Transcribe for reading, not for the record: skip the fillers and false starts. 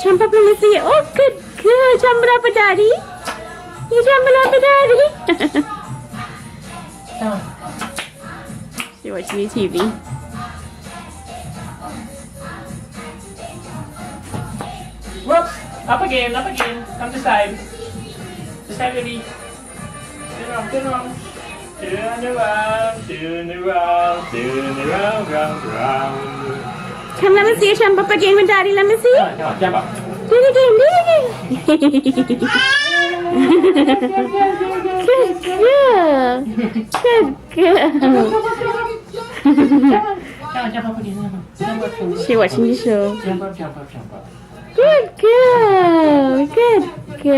Jump up, let me see. Oh, good girl. Jump it up, Daddy. You jump it up, Daddy. She's watching TV. Whoops! Up again, up again. Come this side. This side, baby. Turn around, turn around. Turn around, turn around, turn around, round, round. Come, let me see you jump up again with Daddy. Let me see. Come on, jump up. Do it again, do it again. Good girl. Good girl. Come on, jump up again, jump up. Jump up, jump up. She's watching the show. Jump up, jump up, jump up. Good girl. Good girl.